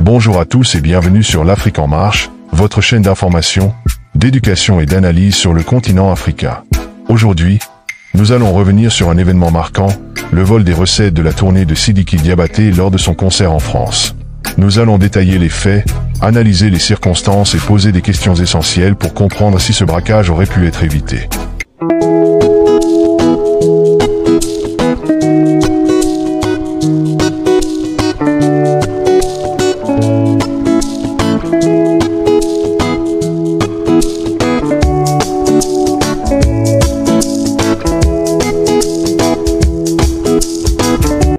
Bonjour à tous et bienvenue sur l'Afrique en marche, votre chaîne d'information, d'éducation et d'analyse sur le continent africain. Aujourd'hui, nous allons revenir sur un événement marquant, le vol des recettes de la tournée de Sidiki Diabaté lors de son concert en France. Nous allons détailler les faits, analyser les circonstances et poser des questions essentielles pour comprendre si ce braquage aurait pu être évité.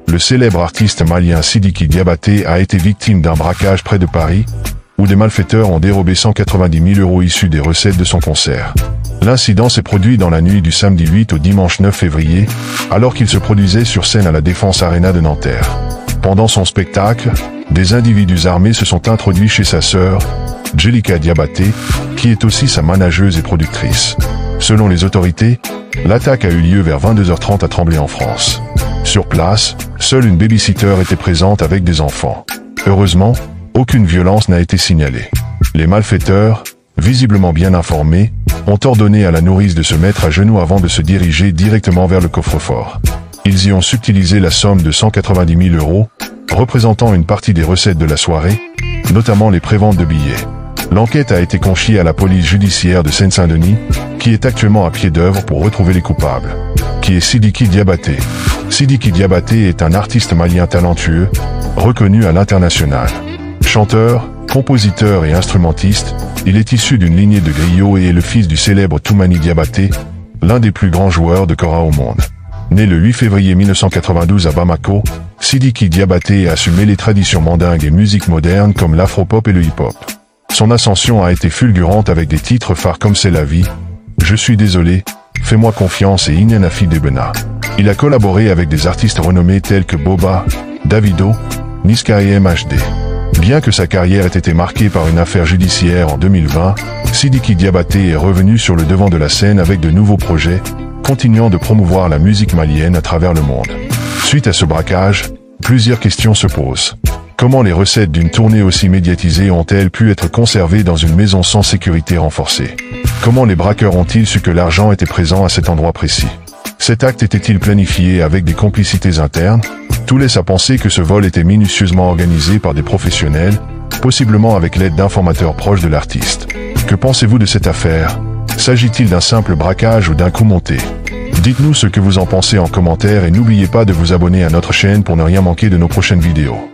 Le célèbre artiste malien Sidiki Diabaté a été victime d'un braquage près de Paris, où des malfaiteurs ont dérobé 190 000 € issus des recettes de son concert. L'incident s'est produit dans la nuit du samedi 8 au dimanche 9 février, alors qu'il se produisait sur scène à la Défense Arena de Nanterre. Pendant son spectacle, des individus armés se sont introduits chez sa sœur, Djelika Diabaté, qui est aussi sa manageuse et productrice. Selon les autorités, l'attaque a eu lieu vers 22h30 à Tremblay en France. Sur place, seule une babysitter était présente avec des enfants. Heureusement, aucune violence n'a été signalée. Les malfaiteurs, visiblement bien informés, ont ordonné à la nourrice de se mettre à genoux avant de se diriger directement vers le coffre-fort. Ils y ont subtilisé la somme de 190 000 €, représentant une partie des recettes de la soirée, notamment les préventes de billets. L'enquête a été confiée à la police judiciaire de Seine-Saint-Denis, qui est actuellement à pied d'œuvre pour retrouver les coupables. Qui est Sidiki Diabaté? Sidiki Diabaté est un artiste malien talentueux, reconnu à l'international. Chanteur, compositeur et instrumentiste, il est issu d'une lignée de griots et est le fils du célèbre Toumani Diabaté, l'un des plus grands joueurs de kora au monde. Né le 8 février 1992 à Bamako, Sidiki Diabaté a su mêler traditions mandingues et musique moderne comme l'afro-pop et le hip-hop. Son ascension a été fulgurante avec des titres phares comme C'est la vie, Je suis désolé, Fais-moi confiance et Inyanafi Debena. Il a collaboré avec des artistes renommés tels que Boba, Davido, Niska et MHD. Bien que sa carrière ait été marquée par une affaire judiciaire en 2020, Sidiki Diabaté est revenu sur le devant de la scène avec de nouveaux projets, continuant de promouvoir la musique malienne à travers le monde. Suite à ce braquage, plusieurs questions se posent. Comment les recettes d'une tournée aussi médiatisée ont-elles pu être conservées dans une maison sans sécurité renforcée? Comment les braqueurs ont-ils su que l'argent était présent à cet endroit précis? Cet acte était-il planifié avec des complicités internes? Tout laisse à penser que ce vol était minutieusement organisé par des professionnels, possiblement avec l'aide d'informateurs proches de l'artiste. Que pensez-vous de cette affaire? S'agit-il d'un simple braquage ou d'un coup monté? Dites-nous ce que vous en pensez en commentaire et n'oubliez pas de vous abonner à notre chaîne pour ne rien manquer de nos prochaines vidéos.